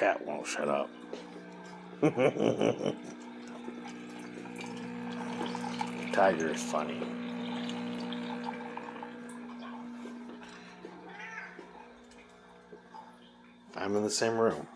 cat won't shut up. Tiger is funny. I'm in the same room.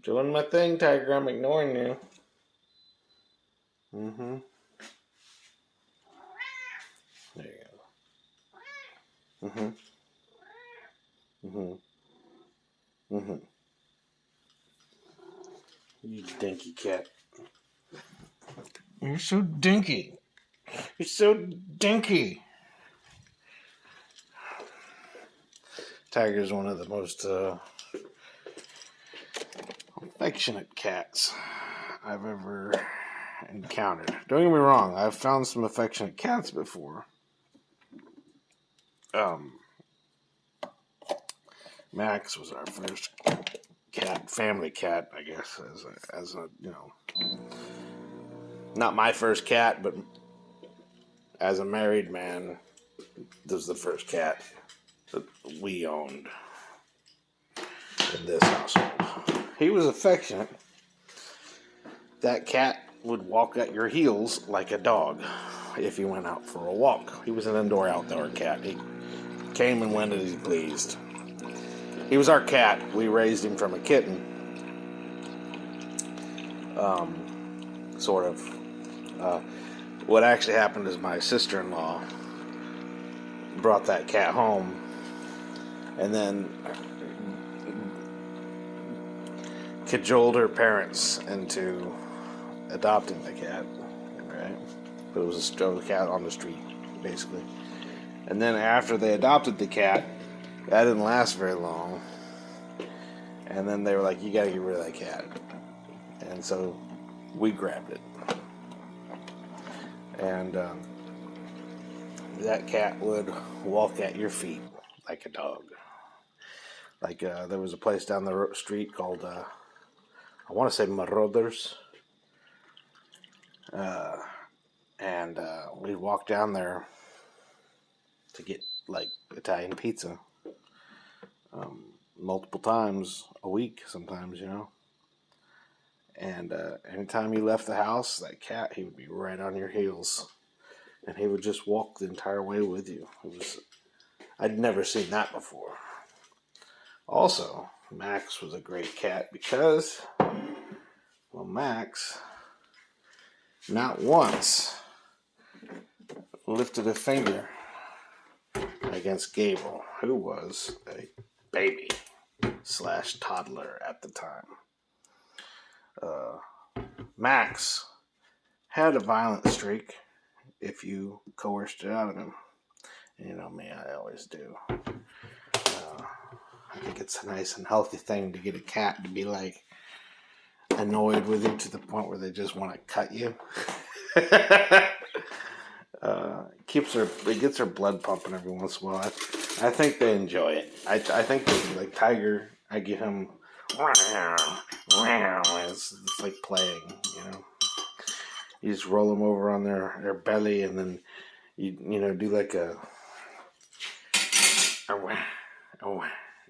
Doing my thing, Tiger. I'm ignoring you. Mm-hmm. There you go. Mm-hmm. Mm-hmm. Mm-hmm. You dinky cat. You're so dinky. You're so dinky. Tiger's one of the most affectionate cats I've ever encountered. Don't get me wrong, I've found some affectionate cats before. Max was our first cat, family cat, I guess, as a not my first cat, but as a married man, this was the first cat that we owned in this household. He was affectionate. That cat would walk at your heels like a dog if you went out for a walk. He was an indoor-outdoor cat. He came and went as he pleased. He was our cat. We raised him from a kitten. Sort of. What actually happened is my sister-in-law brought that cat home and then cajoled her parents into adopting the cat, right? But it was a cat on the street, basically. And then after they adopted the cat, that didn't last very long. And then they were like, you gotta get rid of that cat. And so we grabbed it. And that cat would walk at your feet like a dog. Like there was a place down the street called, I want to say Marauders. And we'd walk down there to get like Italian pizza multiple times a week sometimes, and anytime you left the house, that cat, he would be right on your heels and he would just walk the entire way with you. I'd never seen that before. Also, Max was a great cat because, well, Max not once lifted a finger against Gable, who was a baby / toddler at the time. Max had a violent streak if you coerced it out of him. And you know me, I always do. I think it's a nice and healthy thing to get a cat to be like annoyed with you to the point where they just want to cut you. It gets her blood pumping every once in a while. I think they enjoy it. I think they like Tiger. I give him it's like playing, You just roll them over on their belly, and then you do like a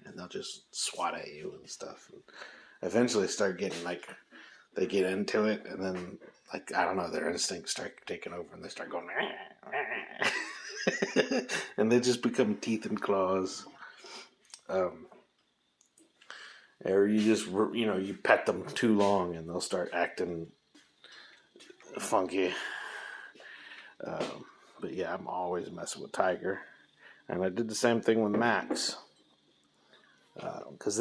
and they'll just swat at you and stuff. And eventually start getting like they get into it, and then like I don't know, their instincts start taking over, and they start going and they just become teeth and claws. Or you just you pet them too long, and they'll start acting funky. But yeah, I'm always messing with Tiger, and I did the same thing with Max, because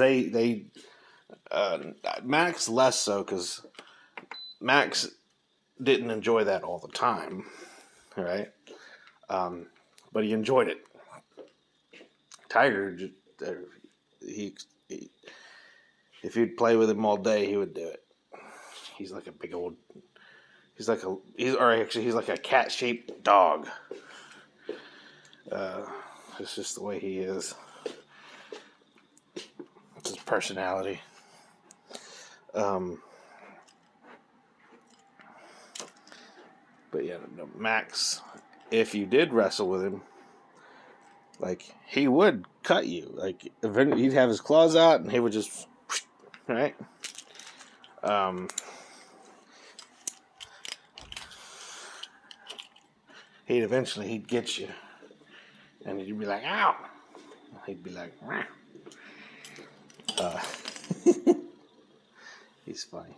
Max less so, because Max didn't enjoy that all the time, right? But he enjoyed it. Tiger, he if you'd play with him all day, he would do it. He's like a big old. He's like a cat-shaped dog. It's just the way he is. It's his personality. But yeah, no, Max, if you did wrestle with him, like, he would cut you. Like, eventually he'd have his claws out and he would just, right? He'd get you. And you'd be like, ow! He'd be like, wah. He's funny.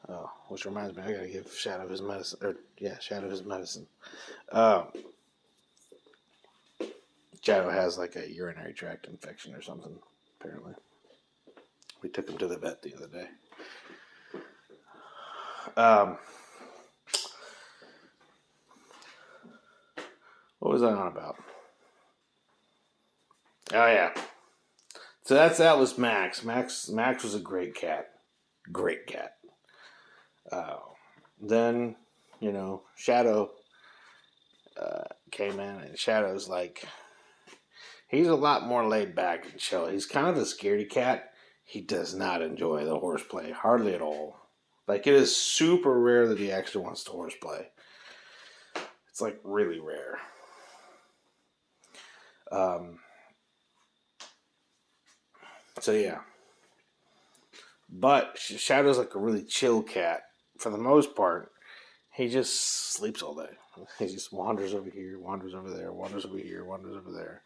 Oh, which reminds me, I gotta give Shadow his medicine. Shadow his medicine. Shadow has like a urinary tract infection or something, apparently. We took him to the vet the other day. What was I on about? Oh yeah. So that was Max. Max was a great cat. Great cat. Then, Shadow came in, and Shadow's like, he's a lot more laid back and chill. He's kind of a scaredy cat. He does not enjoy the horseplay, hardly at all. Like, it is super rare that he actually wants to horseplay. It's like really rare. So yeah. But Shadow's like a really chill cat. For the most part, he just sleeps all day. He just wanders over here, wanders over there, wanders over here, wanders over there.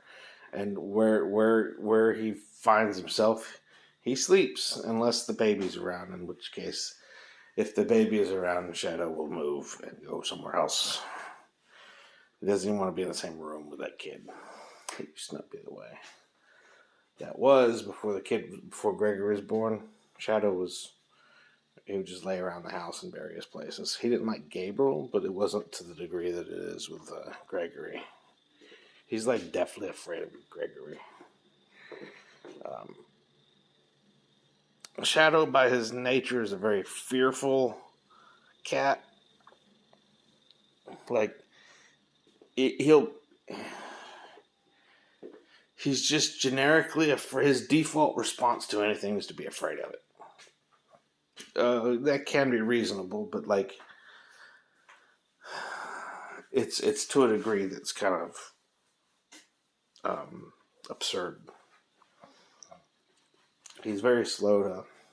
And where he finds himself, he sleeps unless the baby's around, in which case, if the baby is around, Shadow will move and go somewhere else. He doesn't even want to be in the same room with that kid. He'd just not be the way. That was before Gregory was born. He would just lay around the house in various places. He didn't like Gabriel, but it wasn't to the degree that it is with Gregory. He's like definitely afraid of Gregory. Shadow, by his nature, is a very fearful cat. Like, he's just generically afraid. His default response to anything is to be afraid of it. That can be reasonable, but like, it's to a degree that's kind of absurd. He's very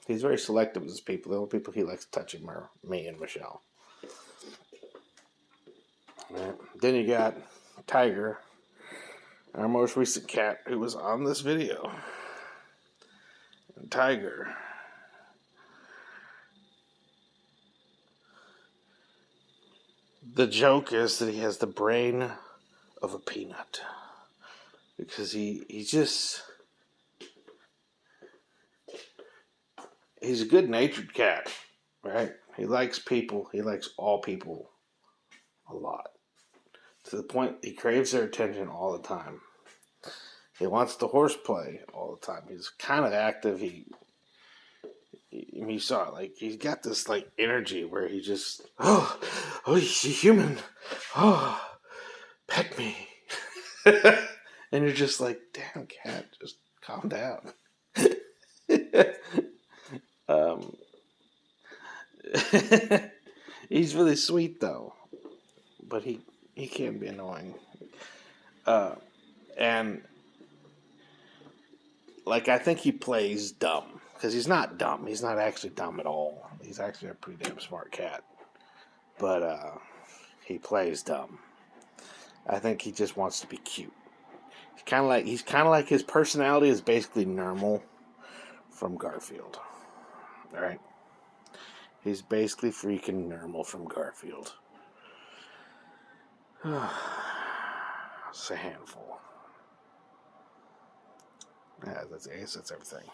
he's very selective with his people. The only people he likes touching are me and Michelle. Right. Then you got Tiger, our most recent cat, who was on this video. And Tiger, the joke is that he has the brain of a peanut. Because he's a good-natured cat, right? He likes people. He likes all people a lot. To the point he craves their attention all the time. He wants to horseplay all the time. He's kind of active. You saw it. Like, he's got this like energy where he just, he's a human. Oh, pet me. And you're just like, damn, cat, just calm down. He's really sweet though, but he can be annoying. And like, I think he plays dumb because he's not dumb. He's not actually dumb at all. He's actually a pretty damn smart cat, but he plays dumb. I think he just wants to be cute. He's kind of like his personality is basically Nermal from Garfield. All right, he's basically freaking Nermal from Garfield. It's a handful. Yeah, I guess that's everything.